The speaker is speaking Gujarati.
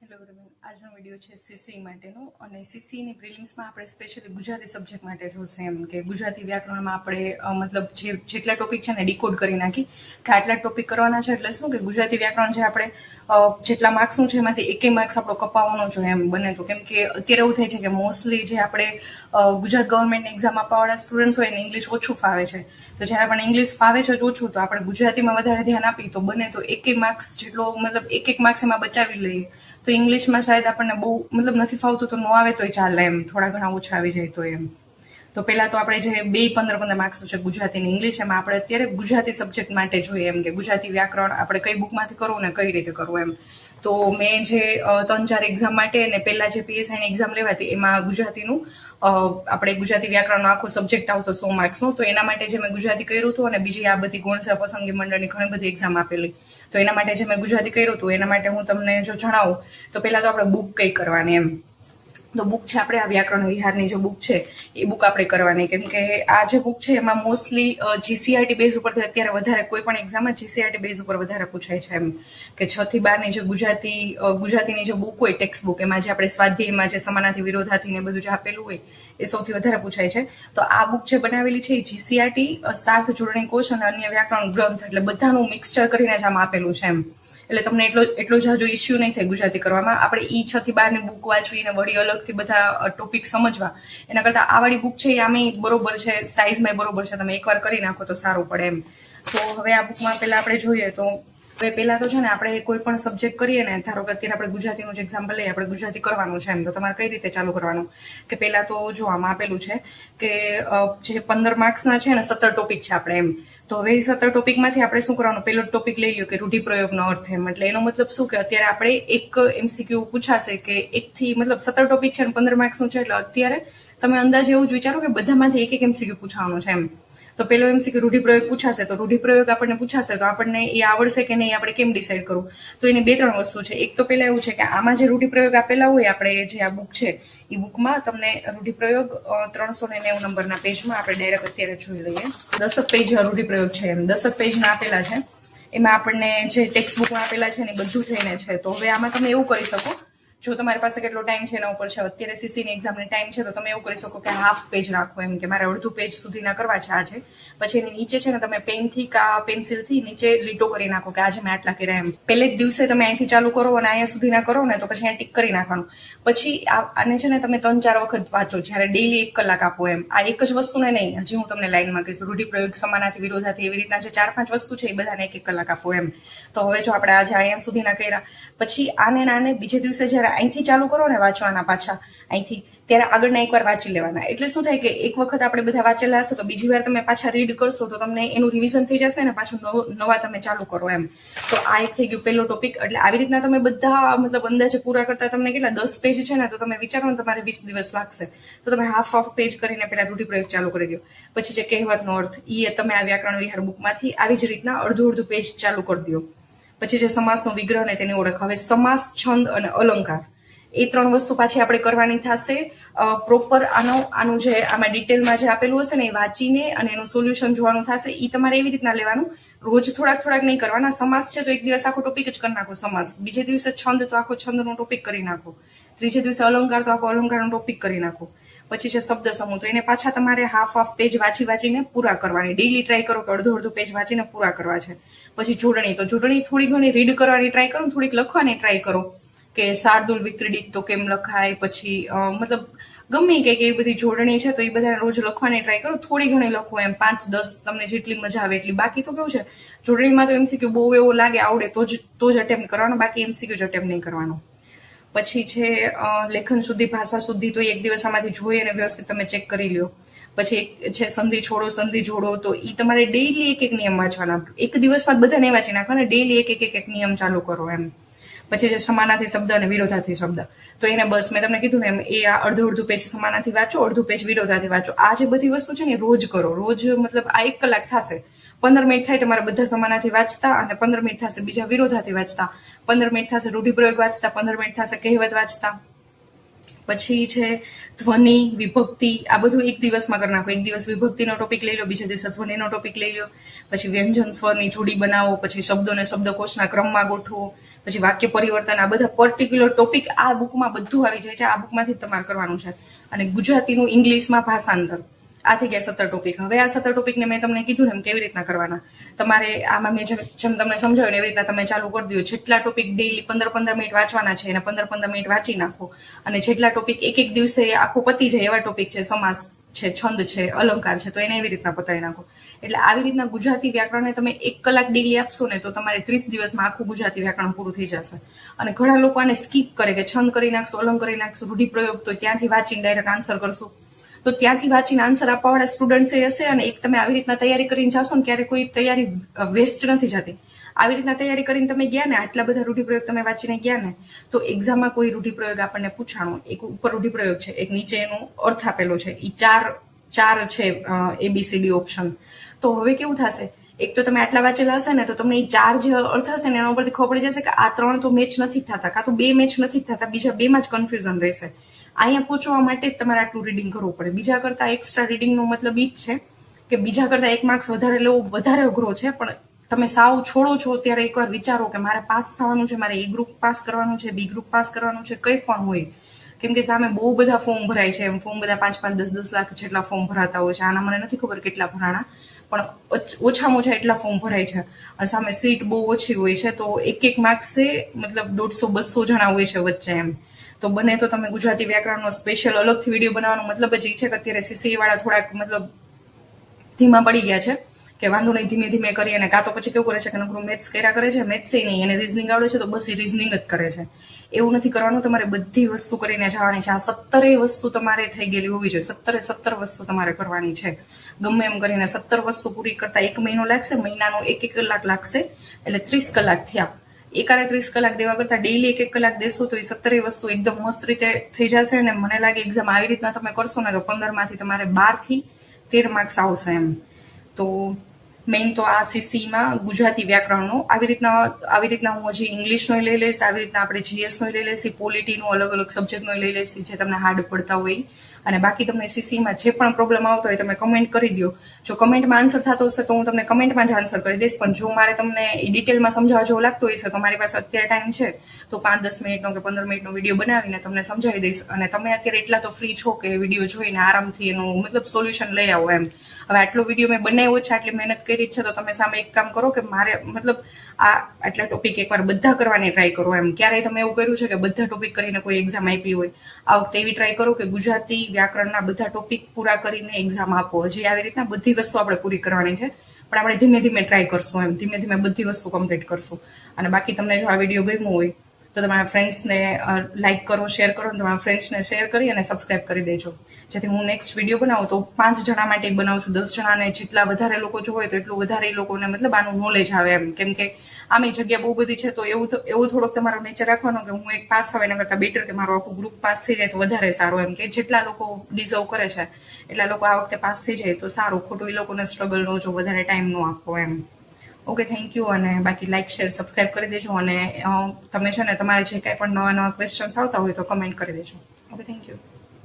હેલો એવરીવન, આજનો વિડીયો છે સીસી માટેનો અને સીસીની પ્રિલિમ્સમાં આપણે સ્પેશિયલી ગુજરાતી સબ્જેક્ટ માટે જોશે એમ કે ગુજરાતી વ્યાકરણમાં આપણે મતલબ જેટલા ટોપિક છે ને ડિકોડ કરી નાખી કે આટલા ટોપિક કરવાના છે. એટલે શું કે ગુજરાતી વ્યાકરણ જે આપણે જેટલા માર્ક્સનું છે એમાંથી એકેય માર્ક્સ આપણો કપાવવાનો જોઈએ એમ બને તો. કેમ કે અત્યારે એવું થાય છે કે મોસ્ટલી જે આપણે ગુજરાત ગવર્મેન્ટની એક્ઝામ આપવાવાળા સ્ટુડન્ટ્સ હોય એને ઇંગ્લિશ ઓછું ફાવે છે. તો જ્યારે આપણને ઇંગ્લિશ ફાવે છે ઓછું તો આપણે ગુજરાતીમાં વધારે ધ્યાન આપીએ તો બને તો એકેય માર્ક્સ જેટલો મતલબ એક માર્ક્સ એમાં બચાવી લઈએ તો ઇંગ્લિશમાં શાયદ આપણને બહુ મતલબ નથી ફાવતું તો ન આવે તોય ચાલે એમ, થોડા ઘણા ઓછા આવી જાય તો એમ. તો પહેલાં તો આપણે જે 15 માર્ક્સનું છે ગુજરાતી અને ઇંગ્લિશ એમાં આપણે અત્યારે ગુજરાતી સબ્જેક્ટ માટે જોઈએ એમ કે ગુજરાતી વ્યાકરણ આપણે કઈ બુકમાંથી કરવું ને કઈ રીતે કરવું એમ. તો મેં જે 3-4 એક્ઝામ માટે અને પહેલાં જે પીએસઆઈની એક્ઝામ લેવાતી એમાં ગુજરાતીનું આપણે ગુજરાતી વ્યાકરણનો આખો સબ્જેક્ટ આવતો 100 માર્ક્સનો. તો એના માટે જે મેં ગુજરાતી કર્યું હતું અને બીજી આ બધી ગુણસેવા પસંદગી મંડળની ઘણી બધી એક્ઝામ આપેલી, તો એના માટે જે મેં ગુજરાતી કર્યું હતું એના માટે હું તમને જો જણાવું તો પહેલાં તો આપણે બુક કઈ કરવાની એમ. તો બુક છે આપણે આ વ્યાકરણ વિહારની જે બુક છે એ બુક આપણે કરવાની. કેમ કે આ જે બુક છે એમાં મોસ્ટલી જીસીઆરટી બેઝ ઉપર અત્યારે વધારે કોઈ પણ એક્ઝામમાં જીસીઆરટી બેઝ ઉપર વધારે પૂછાય છે એમ કે 6 થી 12ની જે ગુજરાતીની જે બુક હોય ટેક્સ્ટ બુક એમાં જે આપણે સ્વાધ્યાયમાં જે સમાનાર્થી વિરોધાર્થી ને બધું જે આપેલું હોય એ સૌથી વધારે પૂછાય છે. તો આ બુક જે બનાવેલી છે એ જીસીઆરટી, સાર્થ જોડણી કોશ અને અન્ય વ્યાકરણ ગ્રંથ એટલે બધાનું મિક્સચર કરીને જ આમાં આપેલું છે એમ. એટલે તમને એટલો જાજો ઇસ્યુ નહીં થાય ગુજરાતી કરવામાં. આપણે 6 થી 12ની બુક વાંચવી અને વળી અલગથી બધા ટોપિક સમજવા એના કરતાં આ વાળી બુક છે એ આમે બરોબર છે, સાઇઝમાં બરોબર છે, તમે એકવાર કરી નાખો તો સારું પડે એમ. તો હવે આ બુકમાં પહેલાં આપણે જોઈએ તો હવે પહેલાં તો છે ને આપણે કોઈ પણ સબ્જેક્ટ કરીએ ને, ધારો કે અત્યારે આપણે ગુજરાતીનું જ એક્ઝામ્પલ લઈએ, આપણે ગુજરાતી કરવાનું છે એમ, તો તમારે કઈ રીતે ચાલુ કરવાનું કે પહેલાં તો જો આમાં આપેલું છે કે જે 15 માર્ક્સના છે ને 17 ટોપિક છે આપણે એમ. તો હવે 17 ટોપિકમાંથી આપણે શું કરવાનું, પહેલો ટોપિક લઈ લ્યો કે રૂઢિપ્રયોગનો અર્થ એમ. એટલે એનો મતલબ શું કે અત્યારે આપણે એક એમસીક્યુ પૂછાશે કે 1 થી મતલબ 17 ટોપિક છે ને 15 માર્ક્સનું છે, એટલે અત્યારે તમે અંદાજે એવું જ વિચારો કે બધામાંથી એક એમસીક્યુ પૂછવાનું છે એમ. તો પેલો એમસીક્યુ રૂઢિપ્રયોગ પૂછાશે, તો રૂઢિપ્રયોગ આપણને પૂછાશે તો આપણને એ આવડશે કે નહીં આપણે કેમ ડિસાઈડ કરવું. તો એની 2-3 વસ્તુ છે. એક તો પહેલા એવું છે કે આમાં જે રૂઢિપ્રયોગ આપેલા હોય આપણે જે આ બુક છે એ બુકમાં તમને રૂઢિપ્રયોગ 390 નંબરના પેજમાં આપણે ડાયરેક્ટ અત્યારે જોઈ લઈએ. 10 પેજ રૂઢિપ્રયોગ છે એમ, 10 પેજના આપેલા છે. એમાં આપણને જે ટેક્સ્ટ બુકમાં આપેલા છે ને બધું થઈને છે. તો હવે આમાં તમે એવું કરી શકો, જો તમારી પાસે કેટલો ટાઈમ છે એના ઉપર છે. અત્યારે સીસીની એક્ઝામની ટાઈમ છે તો તમે એવું કરી શકો કે હાફ પેજ રાખો એમ કે મારે અડધું પેજ સુધીના કરવા છે આજે. પછી એની નીચે છે ને તમે પેનથી કા પેન્સિલથી નીચે લીટો કરી નાખો કે આજે મેં આટલા કર્યા એમ. પહેલે જ દિવસે તમે અહીંથી ચાલુ કરો અને અહીંયા સુધીના કરો ને તો પછી અહીંયા ટીક કરી નાખવાનું. પછી આને છે ને તમે 3-4 વખત વાંચો, જ્યારે ડેઈલી 1 કલાક આપો એમ. આ એક જ વસ્તુને નહીં, હજી હું તમને લાઈનમાં કહીશ, રૂઢિપ્રયોગ, સમાનાર્થી, વિરોધાર્થી, એવી રીતના જે 4-5 વસ્તુ છે એ બધાને 1-1 કલાક આપો એમ. તો હવે જો આપણે આજે અહીંયા સુધીના કર્યા પછી આને બીજે દિવસે જ્યારે અહીંથી ચાલુ કરો ને વાંચવાના પાછા અહીંથી, ત્યારે આગળના એકવાર વાંચી લેવાના. એટલે શું થાય કે એક વખત આપણે બધા વાંચેલા હશે તો બીજી વાર તમે પાછા રીડ કરશો તો તમને એનું રિવિઝન થઈ જશે ને પાછું નવા તમે ચાલુ કરો એમ. તો આ એક થઈ ગયું પહેલો ટોપિક. એટલે આવી રીતના તમે બધા મતલબ અંદાજે પૂરા કરતા તમને કેટલા 10 પેજ છે ને તો તમે વિચારો ને તમારે 20 દિવસ લાગશે. તો તમે હાફ પેજ કરીને પહેલા રૂઢિપ્રયોગ ચાલુ કરી દો. પછી જે કહેવતનો અર્થ એ તમે આ વ્યાકરણ વિહાર બુકમાંથી આવી જ રીતના અડધું પેજ ચાલુ કરી દો. પછી જે સમાસનો વિગ્રહ ને તેની ઓળખ. હવે સમાસ, છંદ અને અલંકાર એ 3 વસ્તુ પાછી આપણે કરવાની થશે. પ્રોપર આનું જે આમાં ડિટેલમાં જે આપેલું હશે ને એ વાંચીને અને એનું સોલ્યુશન જોવાનું થશે. એ તમારે એવી રીતના લેવાનું, રોજ થોડાક નહીં કરવાના. સમાસ છે તો એક દિવસ આખો ટોપિક જ કરી નાખો સમાસ, બીજે દિવસે છંદ તો આખો છંદનો ટોપિક કરી નાખો, ત્રીજે દિવસે અલંકાર તો આખો અલંકારનો ટોપિક કરી નાખો. પછી છે શબ્દ સમૂહ, તો એને પાછા તમારે હાફ પેજ વાંચીને પૂરા કરવાની. ડેઈલી ટ્રાય કરો કે અડધો પેજ વાંચીને પૂરા કરવા છે. પછી જોડણી, તો જોડણી થોડી ઘણી રીડ કરવાની ટ્રાય કરો, થોડીક લખવાની ટ્રાય કરો કે શાર્દુલ વિક્રીડિત તો કેમ લખાય. પછી મતલબ ગમે કંઈક એવી બધી જોડણી છે તો એ બધા રોજ લખવાની ટ્રાય કરો, થોડી ઘણી લખો એમ, 5-10 તમને જેટલી મજા આવે એટલી. બાકી તો કેવું છે જોડણીમાં તો એમસીક્યુ બહુ એવો લાગે આવડે તો જ અટેમ્પ્ટ કરવાનો, બાકી એમસીક્યુ જ અટેમ્પ્ટ નહીં કરવાનો. પછી છે લેખન શુદ્ધિ, ભાષા શુદ્ધિ, તો એક દિવસ આમાંથી જોઈ અને વ્યવસ્થિત તમે ચેક કરી લ્યો. પછી છે સંધિ છોડો, સંધિ જોડો, તો એ તમારે ડેઈલી એક નિયમ વાંચવાના. એક દિવસમાં બધા નહીં વાંચી નાખવાના, ડેઈલી એક નિયમ ચાલુ કરો એમ. પછી જે સમાનાર્થી શબ્દ અને વિરોધાર્થી શબ્દ, તો એને બસ મેં તમને કીધું ને એમ, એ આ અડધું પેજ સમાનાર્થી વાંચો, અડધું પેજ વિરોધાર્થી વાંચો. આ જે બધી વસ્તુ છે ને રોજ કરો. રોજ મતલબ આ 1 કલાક થશે. 15 મિનિટ થાય તમારે બધા સમાનાર્થી વાંચતા અને 15 મિનિટ થશે બીજા વિરોધાર્થી વાંચતા, 15 મિનિટ થશે રૂઢિપ્રયોગ વાંચતા, 15 મિનિટ થશે કહેવત વાંચતા. પછી છે ધ્વનિ, વિભક્તિ, આ બધું એક દિવસમાં કરી નાખો. એક દિવસ વિભક્તિનો ટોપિક લઈ લો, બીજા દિવસે ધ્વનિનો ટોપિક લઈ લો. પછી વ્યંજન સ્વરની જોડી બનાવો, પછી શબ્દોને શબ્દકોશના ક્રમમાં ગોઠવો, પછી વાક્ય પરિવર્તન, આ બધા પર્ટિક્યુલર ટોપિક આ બુકમાં બધું આવી જાય છે. આ બુકમાંથી જ તમારે કરવાનું છે. અને ગુજરાતીનું ઇંગ્લિશમાં ભાષાંતર, આ થઈ ગયા 17 ટોપિક. હવે આ 17 ટોપિકને મેં તમને કીધું ને એમ કેવી રીતના કરવાના. તમારે આમાં મેં જેમ તમને સમજાવ્યું ને એવી રીતના તમે ચાલુ કરી દો. જેટલા ટોપિક ડેઈલી 15-15 મિનિટ વાંચવાના છે એને 15-15 મિનિટ વાંચી નાખો. અને જેટલા ટોપિક એક દિવસે આખું પતી જાય એવા ટોપિક છે, સમાસ છે, છંદ છે, અલંકાર છે, તો એને એવી રીતના પતાવી નાખો. એટલે આવી રીતના ગુજરાતી વ્યાકરણને તમે 1 કલાક ડેઈલી આપશો ને તો તમારે 30 દિવસમાં આખું ગુજરાતી વ્યાકરણ પૂરું થઈ જશે. અને ઘણા લોકો આને સ્કીપ કરે કે છંદ કરી નાખશું, અલંકાર કરી નાખશું, રૂઢિપ્રયોગ તો ત્યાંથી વાંચીને ડાયરેક્ટ આન્સર કરશું. તો ત્યાંથી વાંચીને આન્સર આપવાવાળા સ્ટુડન્ટ્સ એ હશે. અને એક તમે આવી રીતના તૈયારી કરીને જાશો ને ક્યારે કોઈ તૈયારી વેસ્ટ નથી જતી. આવી રીતના તૈયારી કરીને તમે ગયા ને, આટલા બધા રૂઢિપ્રયોગ તમે વાંચીને ગયા ને, તો એક્ઝામમાં કોઈ રૂઢિપ્રયોગ આપણને પૂછાણો, એક ઉપર રૂઢિપ્રયોગ છે, એક નીચે એનો અર્થ આપેલો છે, એ ચાર છે ABCD ઓપ્શન. તો હવે કેવું થશે, એક તો તમે આટલા વાંચેલા હશે ને તો તમને એ 4 જે અર્થ હશે ને એના ઉપરથી ખબર પડી જશે કે આ 3 તો મેચ નથી થતા, કાં તો 2 મેચ નથી થતા, બીજા 2માં જ કન્ફ્યુઝન રહેશે. અહીંયા પૂછવા માટે જ તમારે આટલું રીડિંગ કરવું પડે. બીજા કરતા એક્સ્ટ્રા રીડિંગનો મતલબ ઈ જ છે કે બીજા કરતા 1 માર્ક્સ વધારે લેવો વધારે અઘરો છે. પણ તમે સાવ છોડો છો ત્યારે એકવાર વિચારો કે મારે પાસ થવાનું છે, મારે A ગ્રુપ પાસ કરવાનું છે, B ગ્રુપ પાસ કરવાનું છે, કંઈ પણ હોય. કેમ કે સામે બહુ બધા ફોર્મ ભરાય છે. ફોર્મ બધા 5-5, 10-10 લાખ જેટલા ફોર્મ ભરાતા હોય છે. આના મને નથી ખબર કેટલા ભરાણા, પણ ઓછામાં ઓછા એટલા ફોર્મ ભરાય છે. અને સામે સીટ બહુ ઓછી હોય છે. તો એક માર્ક્સે મતલબ 150-200 જણા હોય છે વચ્ચે એમ. તો બને તો તમે ગુજરાતી વ્યાકરણનો સ્પેશિયલ અલગથી વિડીયો બનાવવાનો મતલબ જ એ છે કે અત્યારે CCE વાળા થોડાક મતલબ ધીમા પડી ગયા છે કે વાંધો નહીં, ધીમે ધીમે કરી. અને કાં તો પછી કેવું કરે છે કે નકરું મેથ્સ કર્યા કરે છે, મેથ્સ નહીં, એને રીઝનિંગ આવડે છે તો બસ એ રીઝનિંગ જ કરે છે. એવું નથી કરવાનું. તમારે બધી વસ્તુ કરીને જવાની છે. આ 17 વસ્તુ તમારે થઈ ગયેલી હોવી જોઈએ. 17 વસ્તુ તમારે કરવાની છે. ગમે એમ કરીને 17 વસ્તુ પૂરી કરતા 1 મહિનો લાગશે, મહિનાનો 1 કલાક લાગશે, એટલે 30 કલાક થયા. એકારે 30 કલાક દેવા કરતા ડેઈલી 1 કલાક દેશો તો એ 17 વસ્તુ એકદમ મસ્ત રીતે થઈ જશે. અને મને લાગે એક્ઝામ આવી રીતના તમે કરશો ને તો 15માંથી તમારે 12 થી 13 માર્ક્સ આવશે એમ. તો મેઇન તો આ CCEમાં ગુજરાતી વ્યાકરણનો આવી રીતના હું હજી ઇંગ્લિશનો લઈ લઈશ, આવી રીતના આપણે GSનો લઈ લઈશ, પોલિટીનો અલગ અલગ સબ્જેક્ટનો લઈ લઈશ જે તમને હાર્ડ પડતા હોય. અને બાકી તમને CCEમાં જે પણ પ્રોબ્લેમ આવતો હોય તમે કમેન્ટ કરી દો. જો કમેન્ટમાં આન્સર થતો હશે તો હું તમને કમેન્ટમાં જ આન્સર કરી દઈશ. પણ જો મારે તમને ડિટેલમાં સમજાવવા જેવું લાગતું હોય છે તો મારી પાસે અત્યારે ટાઈમ છે તો 5-10 મિનિટનો કે 15 મિનિટનો વિડીયો બનાવીને તમને સમજાવી દઈશ. અને તમે અત્યારે એટલા તો ફ્રી છો કે વિડીયો જોઈને આરામથી એનું મતલબ સોલ્યુશન લઈ આવો એમ. હવે આટલો વિડીયો મેં બનાવ્યો છે, આટલી મહેનત કરી છે, તો તમે સામે એક કામ કરો કે મારે મતલબ આટલા ટોપિક એકવાર બધા કરવાની ટ્રાય કરો એમ. ક્યારેય તમે એવું કર્યું છે કે બધા ટોપિક કરીને કોઈ એક્ઝામ આપી હોય? આ વખતે એવી ટ્રાય કરો કે ગુજરાતી વ્યાકરણના બધા ટોપિક પૂરા કરીને એક્ઝામ આપો. હજી આવી રીતના બધી વસ્તુ આપણે પૂરી કરવાની છે, પણ આપણે ધીમે ધીમે ટ્રાય કરશું એમ. ધીમે ધીમે બધી વસ્તુ કમ્પ્લીટ કરશું. અને બાકી તમને જો આ વિડીયો ગમ્યો હોય તો તમારા ફ્રેન્ડ્સને લાઇક કરો, શેર કરો, અને તમારા ફ્રેન્ડ્સને શેર કરી અને સબસ્ક્રાઇબ કરી દેજો. જેથી હું નેક્સ્ટ વિડીયો બનાવું તો 5 જણા માટે બનાવું છું. 10 જણાને જેટલા વધારે લોકો જો હોય તો એટલું વધારે એ લોકોને મતલબ આનું નોલેજ આવે એમ. કેમ કે આમે જગ્યા બહુ બધી છે તો એવું થોડોક તમારો નેચર રાખવાનો કે હું એક પાસ આવે એના કરતાં બેટર કે મારું આખું ગ્રુપ પાસ થઈ જાય તો વધારે સારું એમ. કે જેટલા લોકો ડિઝર્વ કરે છે એટલા લોકો આ વખતે પાસ થઈ જાય તો સારું. ખોટું એ લોકોને સ્ટ્રગલ ન જો વધારે ટાઈમ ન આપવો એમ. Okay, thank you. અને બાકી લાઇક, શેર, સબસ્ક્રાઇબ કરી દેજો. અને તમે છે ને તમારે જે કાંઈ પણ નવા ક્વેશ્ચન્સ આવતા હોય તો કમેન્ટ કરી દેજો. Okay, thank you.